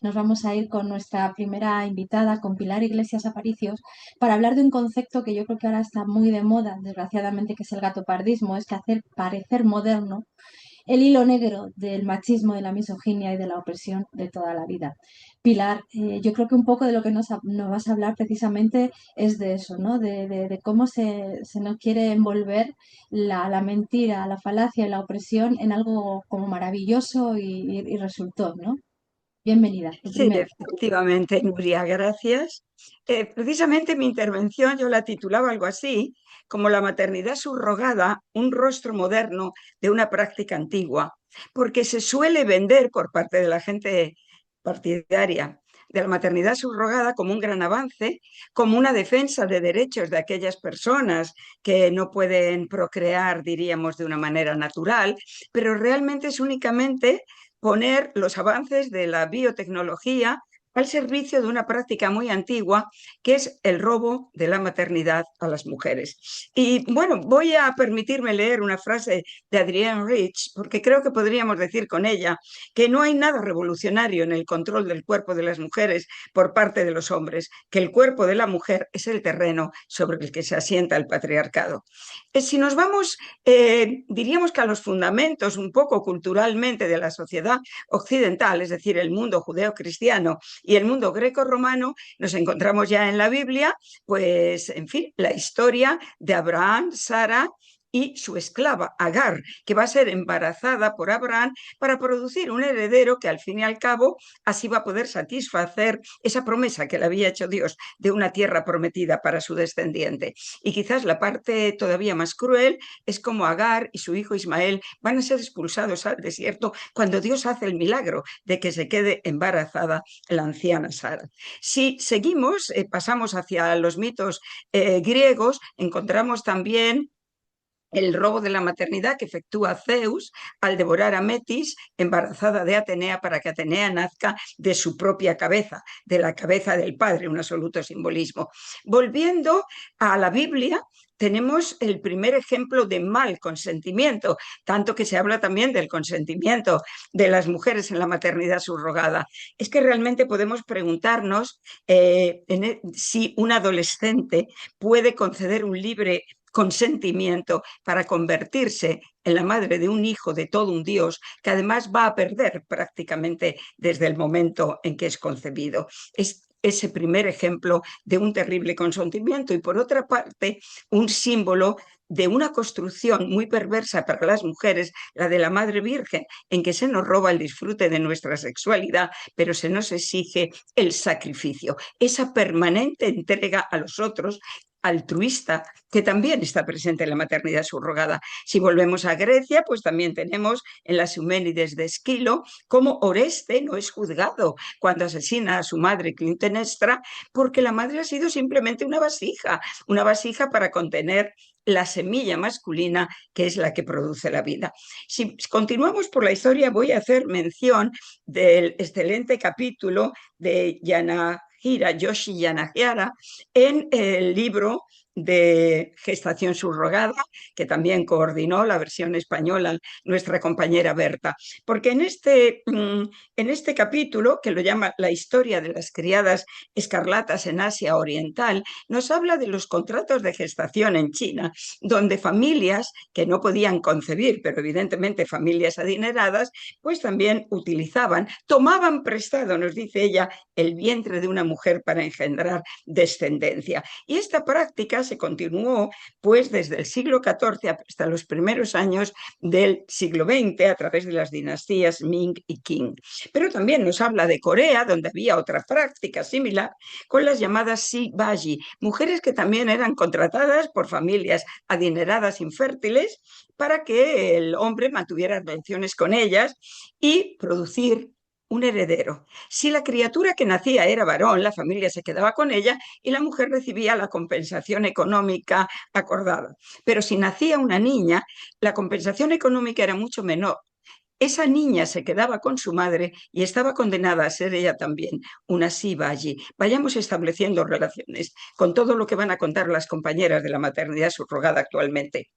nos vamos a ir con nuestra primera invitada, con Pilar Iglesias Aparicios, para hablar de un concepto que yo creo que ahora está muy de moda, desgraciadamente, que es el gatopardismo, es que hacer parecer moderno el hilo negro del machismo, de la misoginia y de la opresión de toda la vida. Pilar, yo creo que un poco de lo que nos vas a hablar precisamente es de eso, ¿no? De cómo se nos quiere envolver la mentira, la falacia y la opresión en algo como maravilloso y resultón, ¿no? Bienvenida, lo Sí, primero. efectivamente, Nuria, gracias. Precisamente mi intervención yo la titulaba algo así, como la maternidad subrogada, un rostro moderno de una práctica antigua, porque se suele vender por parte de la gente partidaria de la maternidad subrogada como un gran avance, como una defensa de derechos de aquellas personas que no pueden procrear, diríamos, de una manera natural, pero realmente es únicamente poner los avances de la biotecnología al servicio de una práctica muy antigua, que es el robo de la maternidad a las mujeres. Y bueno, voy a permitirme leer una frase de Adrienne Rich, porque creo que podríamos decir con ella que no hay nada revolucionario en el control del cuerpo de las mujeres por parte de los hombres, que el cuerpo de la mujer es el terreno sobre el que se asienta el patriarcado. Si nos vamos, diríamos que a los fundamentos un poco culturalmente de la sociedad occidental, es decir, el mundo judeo-cristiano y el mundo greco-romano, nos encontramos ya en la Biblia, pues, en fin, la historia de Abraham, Sara y su esclava Agar, que va a ser embarazada por Abraham para producir un heredero que al fin y al cabo así va a poder satisfacer esa promesa que le había hecho Dios de una tierra prometida para su descendiente. Y quizás la parte todavía más cruel es como Agar y su hijo Ismael van a ser expulsados al desierto cuando Dios hace el milagro de que se quede embarazada la anciana Sara. Si seguimos, pasamos hacia los mitos griegos, encontramos también el robo de la maternidad que efectúa Zeus al devorar a Metis, embarazada de Atenea, para que Atenea nazca de su propia cabeza, de la cabeza del padre, un absoluto simbolismo. Volviendo a la Biblia, tenemos el primer ejemplo de mal consentimiento, tanto que se habla también del consentimiento de las mujeres en la maternidad subrogada. Es que realmente podemos preguntarnos si un adolescente puede conceder un libre consentimiento para convertirse en la madre de un hijo de todo un Dios que además va a perder prácticamente desde el momento en que es concebido. Es ese primer ejemplo de un terrible consentimiento y por otra parte un símbolo de una construcción muy perversa para las mujeres, la de la Madre Virgen, en que se nos roba el disfrute de nuestra sexualidad, pero se nos exige el sacrificio, esa permanente entrega a los otros altruista que también está presente en la maternidad subrogada. Si volvemos a Grecia, pues también tenemos en las Euménides de Esquilo cómo Oreste no es juzgado cuando asesina a su madre Clitemnestra, porque la madre ha sido simplemente una vasija para contener la semilla masculina que es la que produce la vida. Si continuamos por la historia, voy a hacer mención del excelente capítulo de Yoshi Yanagihara en el libro de gestación subrogada, que también coordinó la versión española nuestra compañera Berta, porque en este capítulo, que lo llama La historia de las criadas escarlatas en Asia Oriental, nos habla de los contratos de gestación en China, donde familias que no podían concebir, pero evidentemente familias adineradas, pues también tomaban prestado, nos dice ella, el vientre de una mujer para engendrar descendencia. Y esta práctica se continuó pues desde el siglo XIV hasta los primeros años del siglo XX a través de las dinastías Ming y Qing. Pero también nos habla de Corea, donde había otra práctica similar con las llamadas Sibaji, mujeres que también eran contratadas por familias adineradas infértiles para que el hombre mantuviera relaciones con ellas y producir un heredero. Si la criatura que nacía era varón, la familia se quedaba con ella y la mujer recibía la compensación económica acordada. Pero si nacía una niña, la compensación económica era mucho menor. Esa niña se quedaba con su madre y estaba condenada a ser ella también una Siva allí. Vayamos estableciendo relaciones con todo lo que van a contar las compañeras de la maternidad subrogada actualmente.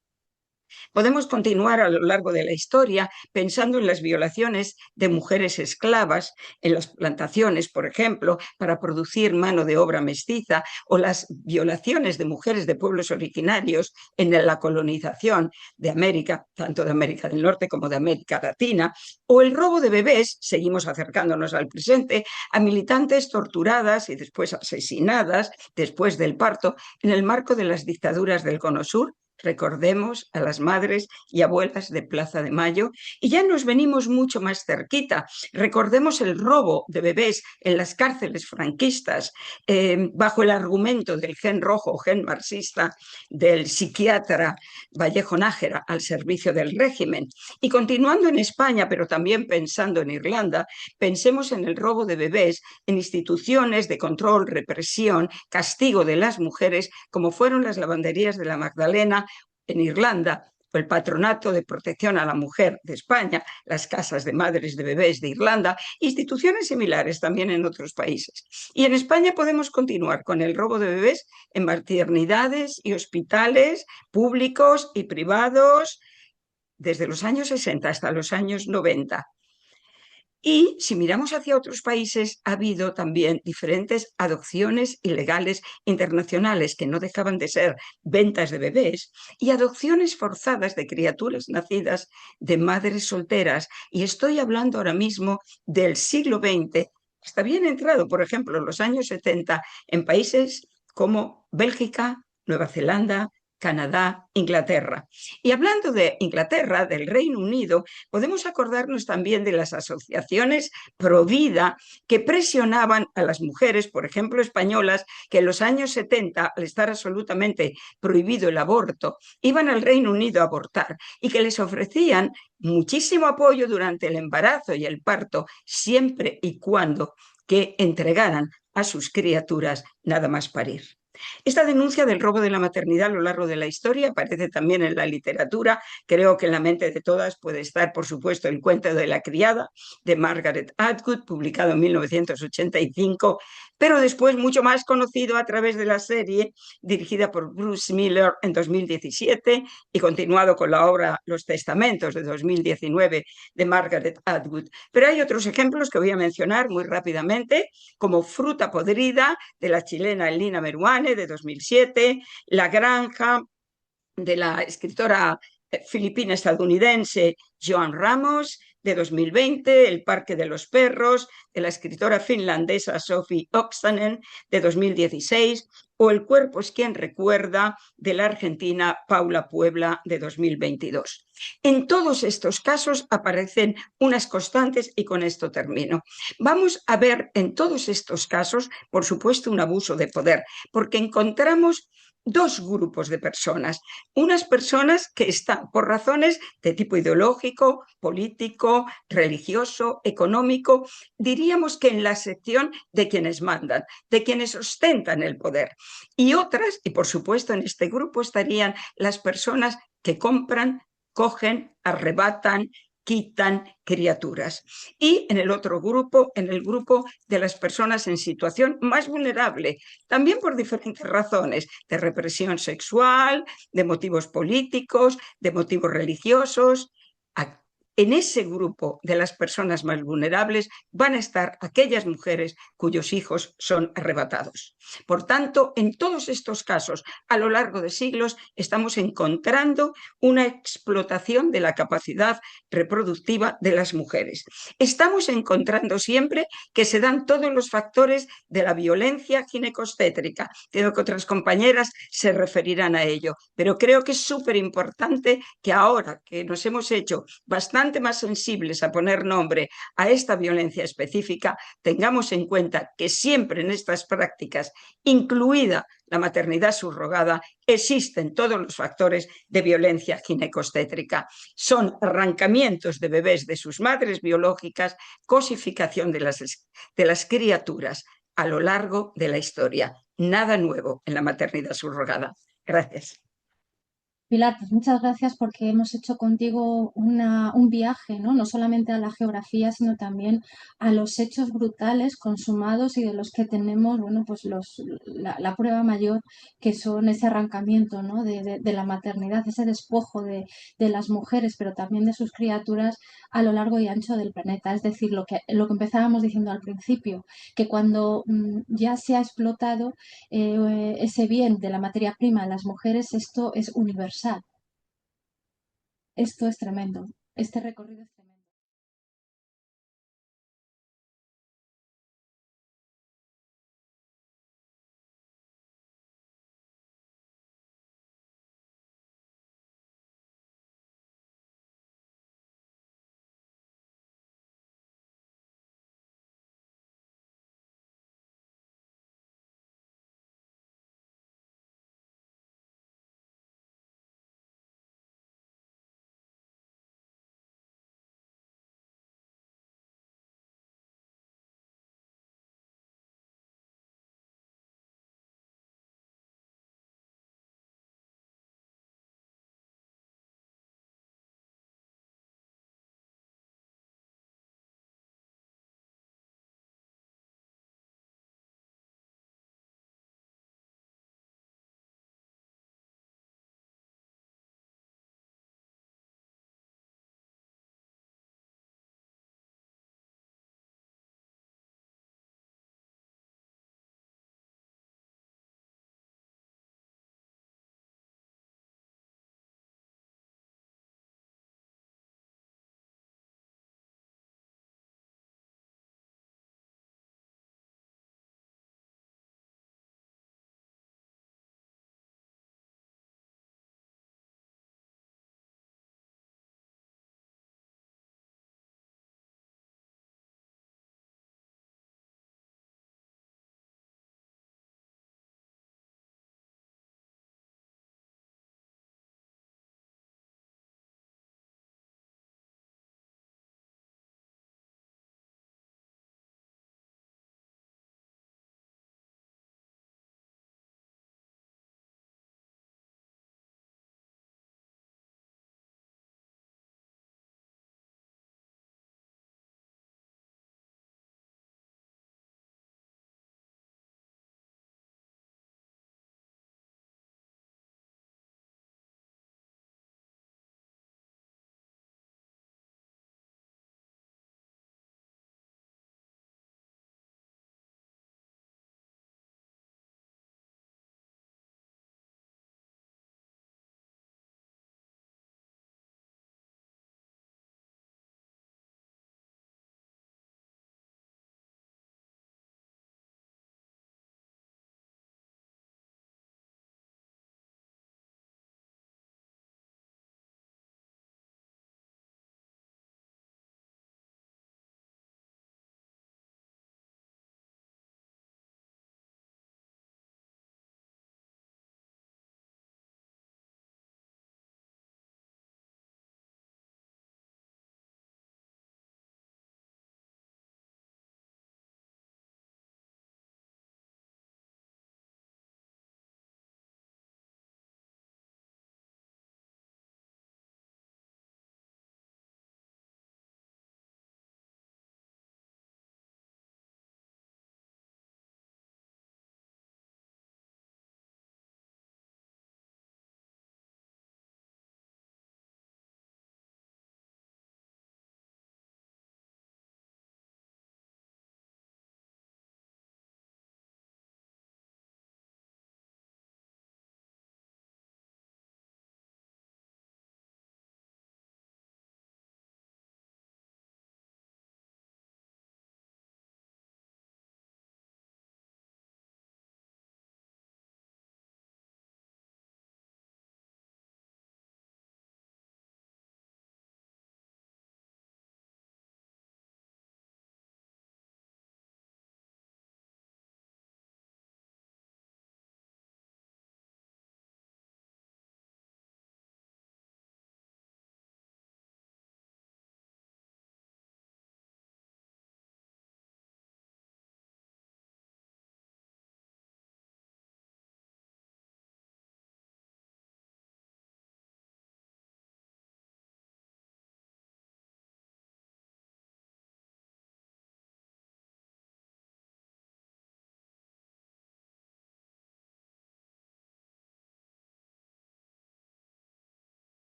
Podemos continuar a lo largo de la historia pensando en las violaciones de mujeres esclavas en las plantaciones, por ejemplo, para producir mano de obra mestiza, o las violaciones de mujeres de pueblos originarios en la colonización de América, tanto de América del Norte como de América Latina, o el robo de bebés, seguimos acercándonos al presente, a militantes torturadas y después asesinadas después del parto en el marco de las dictaduras del Cono Sur. Recordemos a las madres y abuelas de Plaza de Mayo, y ya nos venimos mucho más cerquita. Recordemos el robo de bebés en las cárceles franquistas, bajo el argumento del gen rojo, gen marxista, del psiquiatra Vallejo Nájera al servicio del régimen. Y continuando en España, pero también pensando en Irlanda, pensemos en el robo de bebés en instituciones de control, represión, castigo de las mujeres, como fueron las lavanderías de la Magdalena en Irlanda, o el Patronato de Protección a la Mujer de España, las casas de madres de bebés de Irlanda, instituciones similares también en otros países. Y en España podemos continuar con el robo de bebés en maternidades y hospitales públicos y privados desde los años 60 hasta los años 90. Y si miramos hacia otros países, ha habido también diferentes adopciones ilegales internacionales que no dejaban de ser ventas de bebés, y adopciones forzadas de criaturas nacidas de madres solteras. Y estoy hablando ahora mismo del siglo XX, hasta bien entrado, por ejemplo, en los años 70, en países como Bélgica, Nueva Zelanda, Canadá, Inglaterra. Y hablando de Inglaterra, del Reino Unido, podemos acordarnos también de las asociaciones pro vida que presionaban a las mujeres, por ejemplo, españolas, que en los años 70, al estar absolutamente prohibido el aborto, iban al Reino Unido a abortar, y que les ofrecían muchísimo apoyo durante el embarazo y el parto, siempre y cuando que entregaran a sus criaturas nada más parir. Esta denuncia del robo de la maternidad a lo largo de la historia aparece también en la literatura. Creo que en la mente de todas puede estar, por supuesto, El cuento de la criada, de Margaret Atwood, publicado en 1985, pero después mucho más conocido a través de la serie dirigida por Bruce Miller en 2017 y continuado con la obra Los Testamentos de 2019 de Margaret Atwood. Pero hay otros ejemplos que voy a mencionar muy rápidamente, como Fruta podrida, de la chilena Elina Meruane, de 2007, La granja, de la escritora filipina estadounidense Joan Ramos, de 2020, El parque de los perros, de la escritora finlandesa Sophie Oksanen, de 2016, o El cuerpo es quien recuerda, de la argentina Paula Puebla, de 2022. En todos estos casos aparecen unas constantes, y con esto termino. Vamos a ver en todos estos casos, por supuesto, un abuso de poder, porque encontramos dos grupos de personas. Unas personas que están por razones de tipo ideológico, político, religioso, económico, diríamos que en la sección de quienes mandan, de quienes ostentan el poder. Y otras, y por supuesto en este grupo estarían las personas que compran, cogen, arrebatan, quitan criaturas. Y en el otro grupo, en el grupo de las personas en situación más vulnerable, también por diferentes razones, de represión sexual, de motivos políticos, de motivos religiosos. En ese grupo de las personas más vulnerables van a estar aquellas mujeres cuyos hijos son arrebatados. Por tanto, en todos estos casos, a lo largo de siglos, estamos encontrando una explotación de la capacidad reproductiva de las mujeres. Estamos encontrando siempre que se dan todos los factores de la violencia ginecostétrica. Creo que otras compañeras se referirán a ello, pero creo que es súper importante que ahora que nos hemos hecho bastante más sensibles a poner nombre a esta violencia específica, tengamos en cuenta que siempre en estas prácticas, incluida la maternidad subrogada, existen todos los factores de violencia ginecostétrica. Son arrancamientos de bebés de sus madres biológicas, cosificación de las criaturas a lo largo de la historia. Nada nuevo en la maternidad subrogada. Gracias. Pilar, pues muchas gracias porque hemos hecho contigo un viaje, ¿no? No solamente a la geografía, sino también a los hechos brutales consumados y de los que tenemos, bueno, pues la prueba mayor, que son ese arrancamiento, ¿no? De la maternidad, ese despojo de las mujeres, pero también de sus criaturas a lo largo y ancho del planeta. Es decir, lo que empezábamos diciendo al principio, que cuando ya se ha explotado ese bien de la materia prima de las mujeres, esto es universal. Esto es tremendo. Este recorrido es tremendo.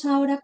ahora